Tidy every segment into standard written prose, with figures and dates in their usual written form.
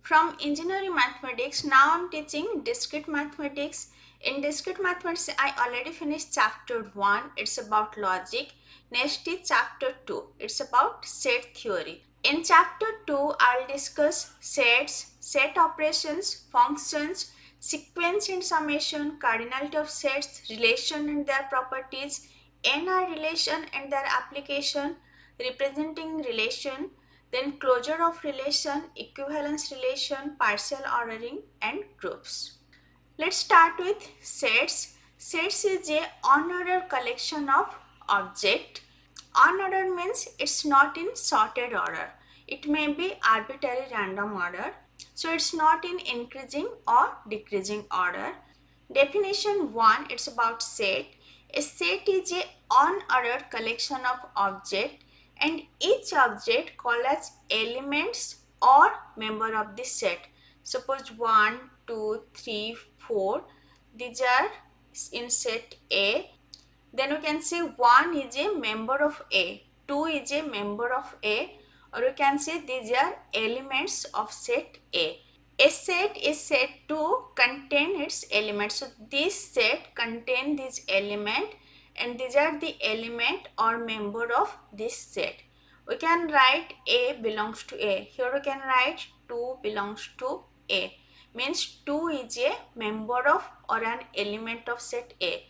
From engineering mathematics, now I'm teaching discrete mathematics. In discrete mathematics, I already finished chapter 1, it's about logic. Next is chapter 2, it's about set theory. In chapter 2, I'll discuss sets, set operations, functions, sequence and summation, cardinality of sets, relation and their properties, NR relation and their application, representing relation, then closure of relation, equivalence relation, partial ordering, and groups. Let's start with sets. Sets is a unordered collection of objects. Unordered means it's not in sorted order. It may be arbitrary random order. So it's not in increasing or decreasing order. Definition 1, it's about set. A set is a unordered collection of objects and each object called as elements or member of the set. Suppose 1, 2, 3, 4. These are in set A. Then we can say 1 is a member of A, 2 is a member of A, or we can say these are elements of set A. A set is said to contain its elements. So this set contain this element and these are the element or member of this set. We can write A belongs to A. Here we can write 2 belongs to A. Means 2 is a member of or an element of set A.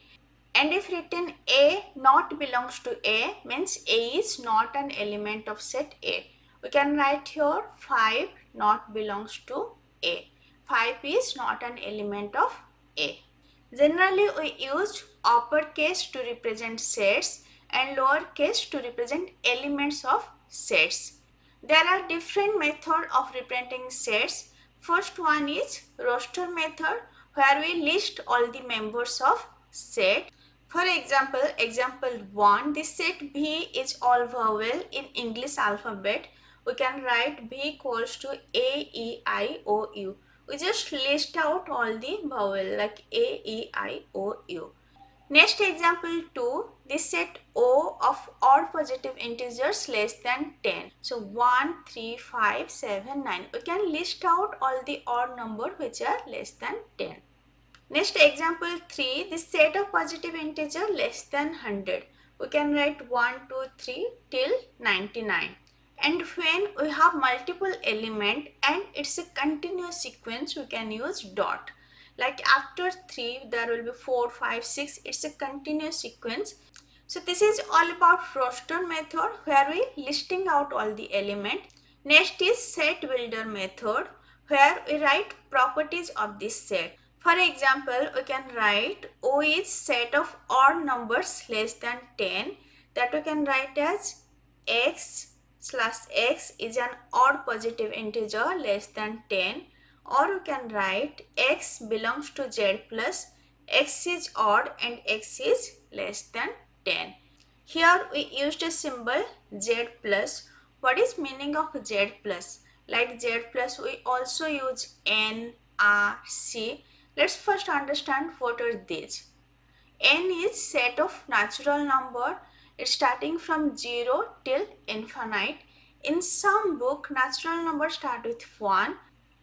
And if written A not belongs to A means A is not an element of set A. We can write here 5 not belongs to A. 5 is not an element of A. Generally, we used uppercase to represent sets and lowercase to represent elements of sets. There are different methods of representing sets. First one is roster method where we list all the members of set. For example 1, the set B is all vowel in English alphabet. We can write B equals to A, E, I, O, U. We just list out all the vowel like A, E, I, O, U. Next example 2, the set O of odd positive integers less than 10. So 1, 3, 5, 7, 9. We can list out all the odd number which are less than 10. Next example 3, the set of positive integer less than 100. We can write 1, 2, 3 till 99. And when we have multiple element and it's a continuous sequence, we can use dot. Like after 3, there will be 4, 5, 6. It's a continuous sequence. So this is all about roster method where we listing out all the element. Next is set builder method where we write properties of this set. For example, we can write O is set of odd numbers less than 10, that we can write as x slash x is an odd positive integer less than 10, or we can write x belongs to z plus x is odd and x is less than 10. Here we used a symbol z plus. What is meaning of z plus? Like z plus we also use n, r, c. Let's first understand what are these. N is set of natural number. It's starting from 0 till infinite. In some book, natural numbers start with 1.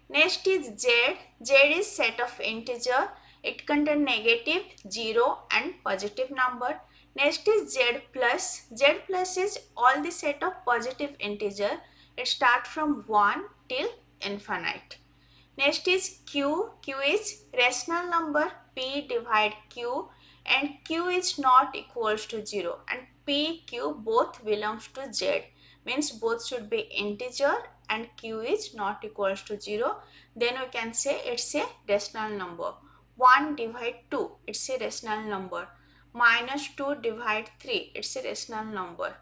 Next is Z. Z is set of integer. It contains negative, 0 and positive number. Next is Z plus. Z plus is all the set of positive integer. It starts from 1 till infinite. Next is Q. Q is rational number. P divide Q and Q is not equals to 0 and P, Q both belongs to Z. Means both should be integer and Q is not equals to 0. Then we can say it's a rational number. 1 divide 2, it's a rational number. Minus 2 divide 3, it's a rational number.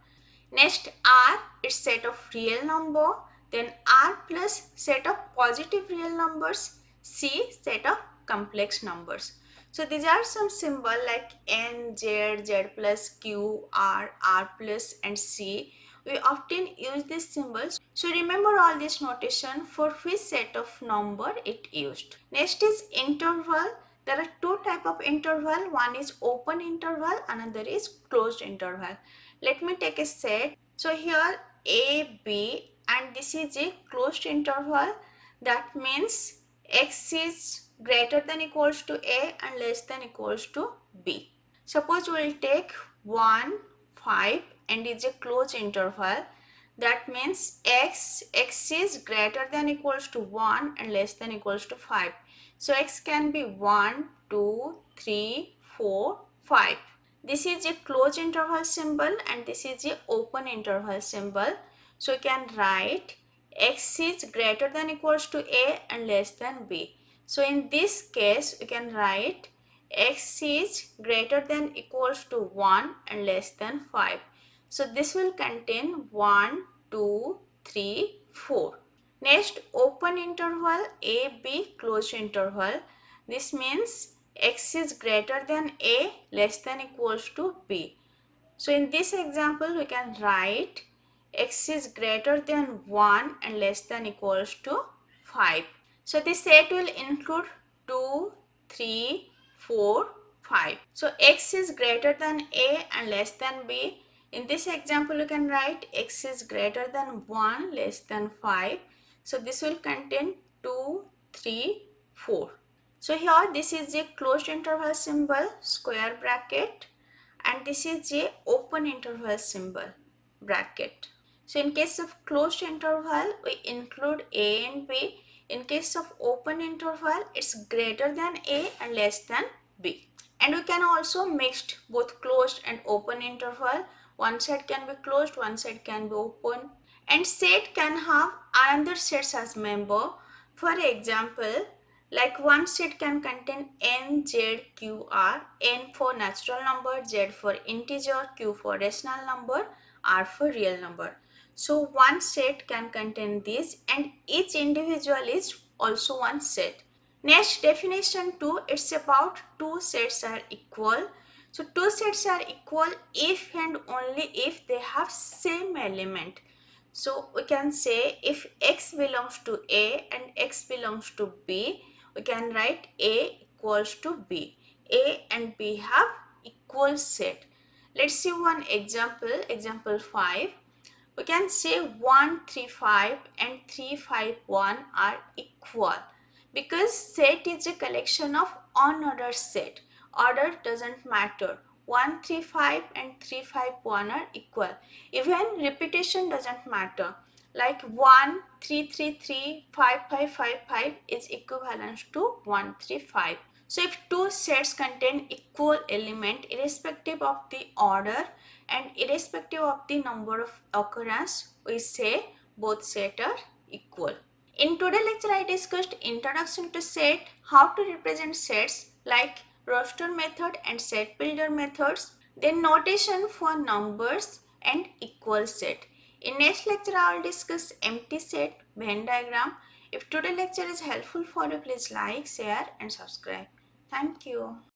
Next R is set of real number. Then R plus set of positive real numbers. C set of complex numbers. So these are some symbol like N, Z, Z plus, Q, R plus and C. We often use these symbols. So remember all this notation for which set of number it used. Next is interval. There are two type of interval. One is open interval, another is closed interval. Let me take a set. So here A, B and this is a closed interval. That means x is greater than equals to a and less than equals to b. Suppose we will take 1, 5 and is a closed interval. That means x is greater than equals to 1 and less than equals to 5. So x can be 1, 2, 3, 4, 5. This is a closed interval symbol and this is a open interval symbol. So you can write x is greater than equals to a and less than b. So in this case you can write x is greater than equals to 1 and less than 5. So this will contain 1, 2, 3, 4. Next, open interval a, b, closed interval. This means x is greater than a, less than equals to b. So in this example, we can write x is greater than 1 and less than equals to 5. So this set will include 2, 3, 4, 5. So x is greater than a and less than b. In this example, you can write x is greater than 1, less than 5. So this will contain 2, 3, 4. So here this is a closed interval symbol, square bracket, and this is a open interval symbol, bracket. So in case of closed interval, we include a and b. In case of open interval, it's greater than a and less than b. And we can also mix both closed and open interval. One side can be closed, one side can be open. And set can have another sets as member. For example, like one set can contain n, z, q, r, n for natural number, z for integer, q for rational number, r for real number. So one set can contain this and each individual is also one set. Next definition 2, it's about two sets are equal. So two sets are equal if and only if they have same element. So we can say if x belongs to a and x belongs to b, we can write a equals to b. A and b have equal set. Let's see one example, example 5. We can say 135 and 351 are equal because set is a collection of unordered set. Order doesn't matter. 135 and 351 are equal. Even repetition doesn't matter. Like 1, 333, 5555 is equivalent to 135. So if two sets contain equal element irrespective of the order and irrespective of the number of occurrence, we say both sets are equal. In today's lecture, I discussed introduction to set, how to represent sets like roster method and set builder methods, then notation for numbers and equal set. In next lecture, I will discuss empty set, Venn diagram. If today's lecture is helpful for you, please like, share and subscribe. Thank you.